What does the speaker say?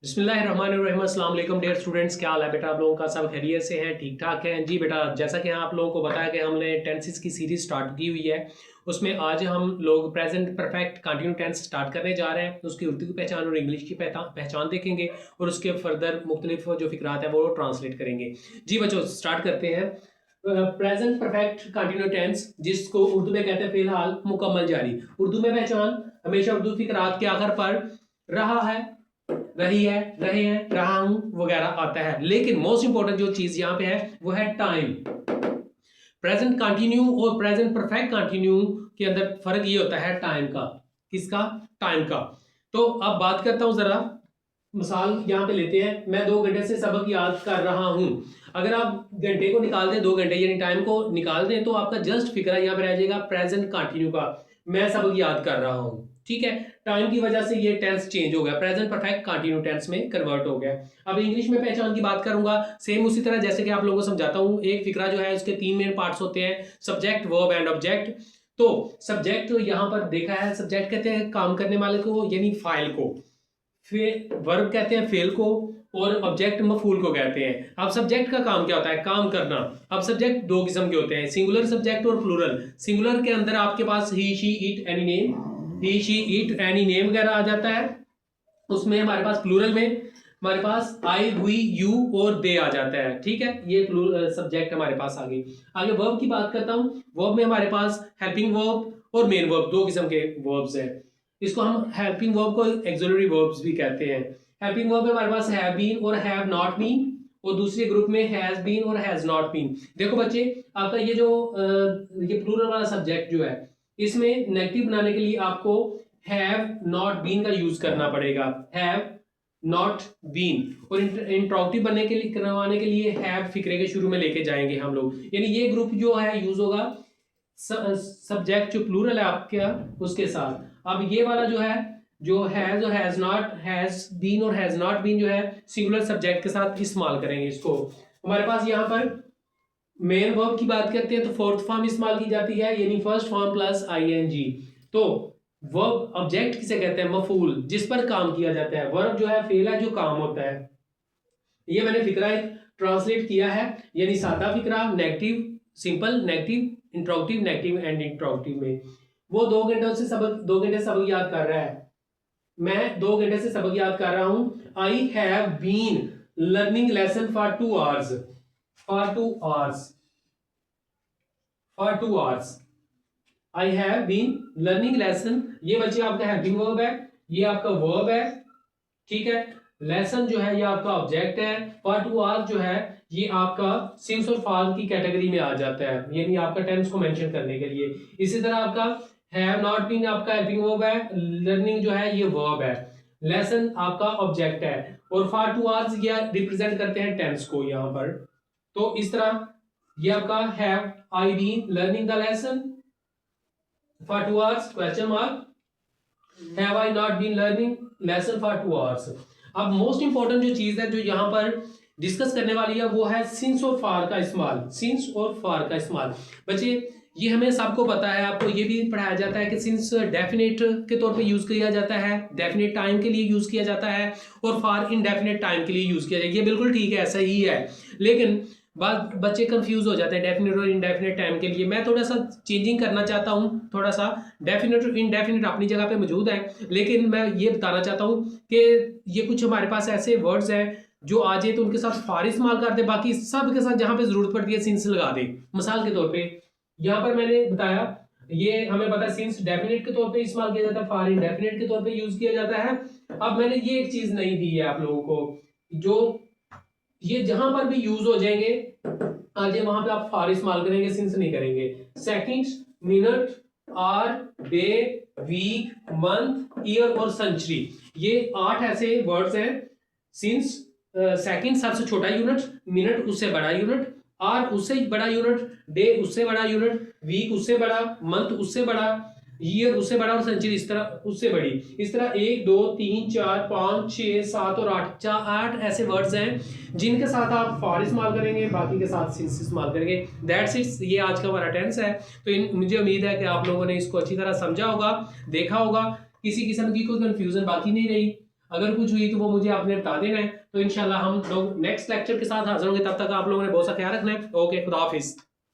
बिस्मिल्लाहिर्रहमानिर्रहीम। अस्सलाम वालेकुम डियर स्टूडेंट्स, क्या हाल है बेटा? आप लोगों का सब खैरियत से हैं, ठीक ठाक है जी बेटा। जैसा कि आप लोगों को बताया कि हमने टेंसेस की सीरीज स्टार्ट की हुई है, उसमें आज हम लोग present perfect continuous tense start करने जा रहे हैं। उसकी उर्दू की पहचान और इंग्लिश की पहचान देखेंगे और उसके फर्दर मुख्तलिफ जो फिक्रात है वो ट्रांसलेट करेंगे। जी बच्चों, स्टार्ट करते हैं। प्रेजेंट परफेक्ट कंटिन्यू टेंस, जिसको उर्दू में कहते हैं फिलहाल मुकम्मल जारी। उर्दू में पहचान हमेशा उर्दू फिक्रात के आखिर पर रहा है, रही है, रहे हैं, रहा हूं वगैरह आता है। लेकिन मोस्ट इंपॉर्टेंट जो चीज यहां पे है वो है टाइम। प्रेजेंट कंटिन्यू और प्रेजेंट परफेक्ट कंटिन्यू के अंदर फर्क ये होता है टाइम का। किसका? टाइम का। तो अब बात करता हूं जरा, मिसाल यहां पे लेते हैं। मैं 2 घंटे से सबक याद कर रहा हूं। अगर आप घंटे को निकाल दें, 2 घंटे यानी टाइम को निकाल दें, तो आपका जस्ट फिक्रा यहां पे रह जाएगा प्रेजेंट कंटिन्यू का। मैं सबक याद कर रहा हूं, ठीक है। टाइम की वजह से ये टेंस चेंज हो गया, प्रेजेंट परफेक्ट कंटिन्यू टेंस में कन्वर्ट हो गया। अब इंग्लिश में पहचान की बात करूंगा, सेम उसी तरह जैसे कि आप लोगों को समझाता हूं। एक फिक्रा जो है उसके 3 मेन पार्ट्स होते हैं, सब्जेक्ट, वर्ब एंड ऑब्जेक्ट। तो सब्जेक्ट यहां पर देखा है, सब्जेक्ट कहते हैं काम करने वाले को यानी फाइल को, फिर वर्ब कहते हैं फेल को, और ऑब्जेक्ट मफूल को कहते हैं। अब सब्जेक्ट का काम क्या होता है? काम करना। अब सब्जेक्ट 2 किस्म के होते हैं, सिंगुलर सब्जेक्ट और प्लूरल। सिंगुलर के अंदर आपके पास he, she, it, any name, he, she, it, any name वगैरह आ जाता है। उसमें हमारे पास प्लूरल में हमारे पास आई, हुई, यू और दे आ जाता है, ठीक है। ये सब्जेक्ट हमारे पास आ गई। आगे वर्ब की बात करता हूं। वर्ब में हमारे पास हेल्पिंग वर्ब और मेन वर्ब, 2 किस्म के वर्ब्स हैं। इसको हम हेल्पिंग वर्ब को एक्सिलरी वर्ब्स भी कहते हैं। हेल्पिंग वर्ब में हमारे पास हैव बीन और हैव नॉट बीन, और दूसरे ग्रुप में हैज बीन और हैज नॉट बीन। देखो बच्चे, आपका ये जो ये प्लूरल वाला सब्जेक्ट जो है, इसमें नेगेटिव बनाने के लिए आपको हैव नॉट बीन का यूज करना पड़ेगा, हैव नॉट बीन। और इंट्रोगेटिव बनने के लिए, करवाने के लिए हैव फिक्रे के शुरू में लेके जाएंगे हम लोग, यानी ये ग्रुप जो है यूज होगा सब्जेक्ट जो प्लूरल है आपका उसके साथ। अब ये वाला जो है, जो हैज और हैज नॉट, हैज बीन और हैज नॉट बीन जो है सिंगुलर सब्जेक्ट के साथ इस्तेमाल करेंगे इसको। हमारे पास यहाँ पर मेन वर्ब की बात करते हैं तो फोर्थ फॉर्म इस्तेमाल की जाती है, यानी फर्स्ट फॉर्म प्लस आईएनजी। तो वर्ब ऑब्जेक्ट किसे कहते हैं? मफूल, जिस पर काम किया जाता है। वर्ब जो है फेल है, जो काम होता है। ये मैंने फिक्रा एक ट्रांसलेट किया है, यानी सादा फिक्रा, negative, simple, negative, interrogative, negative and interrogative में। वो 2 घंटे सबक याद कर रहा है, मैं 2 घंटे से सबक याद कर रहा हूं। I have been learning lesson for 2 hours, for 2 hours, for 2 hours. I have been learning lesson, ये बच्चे आपका हेल्पिंग वर्ब है, ये आपका वर्ब है, ठीक है। लेसन जो है ये आपका ऑब्जेक्ट है। फॉर 2 आवर्स जो है ये आपका सिंस और फॉर की कैटेगरी में आ जाता है, यानी आपका टेंस को मेंशन करने के लिए। इसी तरह आपका हैव नॉट बीन आपका हेल्पिंग वर्ब है, लर्निंग जो है ये वर्ब है, लेसन आपका ऑब्जेक्ट है, और फॉर 2 आवर्स ये रिप्रेजेंट करते हैं टेंस को यहाँ पर। तो इस तरह ये आपका have I been learning the lesson for 2 hours, question mark, have I not been learning lesson for 2 hours. अब मोस्ट इंपॉर्टेंट जो चीज है जो यहाँ पर डिस्कस करने वाली है वो है सिंस और फार का इस्तेमाल। सिंस और फार का इस्तेमाल बच्चे, ये हमें सबको पता है, आपको ये भी पढ़ाया जाता है कि सिंस डेफिनेट के तौर पे यूज किया जाता है, डेफिनेट टाइम के लिए यूज किया जाता है, और फार इनडेफिनेट टाइम के लिए यूज किया जाएगा। ये बिल्कुल ठीक है, ऐसा ही है। लेकिन बात बच्चे कंफ्यूज हो जाते हैं डेफिनेट और इनडेफिनेट टाइम के लिए। मैं थोड़ा सा चेंजिंग करना चाहता हूँ, थोड़ा सा। डेफिनेट और इनडेफिनेट अपनी जगह पे मौजूद है, लेकिन मैं ये बताना चाहता हूँ कि ये कुछ हमारे पास ऐसे वर्ड्स हैं जो आ जाए तो उनके साथ फार इस्तेमाल कर दे, बाकी सब के साथ जहां पे जरूरत पड़ती है सिंस लगा दे। मिसाल के तौर पे यहाँ पर मैंने बताया, ये हमें पता है सिंस डेफिनेट के तौर पे इस्तेमाल किया जाता है, फार इनडेफिनेट के तौर पे यूज किया जाता है। अब मैंने ये एक चीज नहीं दी है आप लोगों को, जो ये जहां पर भी यूज हो जाएंगे आज वहां पे आप फार इस्तेमाल करेंगे, सिंस नहीं करेंगे। Seconds, minute, hour, day, week, month, year और सेंचुरी, ये 8 ऐसे वर्ड्स हैं। सिंस सेकंड सबसे छोटा यूनिट, मिनट उससे बड़ा यूनिट, आवर उससे बड़ा यूनिट, डे उससे बड़ा यूनिट, वीक उससे बड़ा, मंथ उससे बड़ा, ईयर उससे बड़ा, और सेंचुरी इस तरह उससे बड़ी। इस तरह 1 2 3 4 5 6 7 और 8, 8 ऐसे वर्ड्स हैं जिनके साथ आप फॉर इस्तेमाल करेंगे, बाकी के साथ सिंस इस्तेमाल करेंगे। दैट्स इट, ये आज का हमारा टेंस है। तो मुझे उम्मीद है कि आप लोगों ने इसको अच्छी तरह समझा होगा, देखा होगा, किसी किस्म की कोई कंफ्यूजन बाकी नहीं रही। अगर कुछ हुई तो वो मुझे आपने बता देना है। तो इंशाल्लाह हम लोग नेक्स्ट लेक्चर के साथ हाजिर होंगे। तब तक आप लोगों ने बहुत सा ख्याल रखना है। ओके, खुदा हाफिज।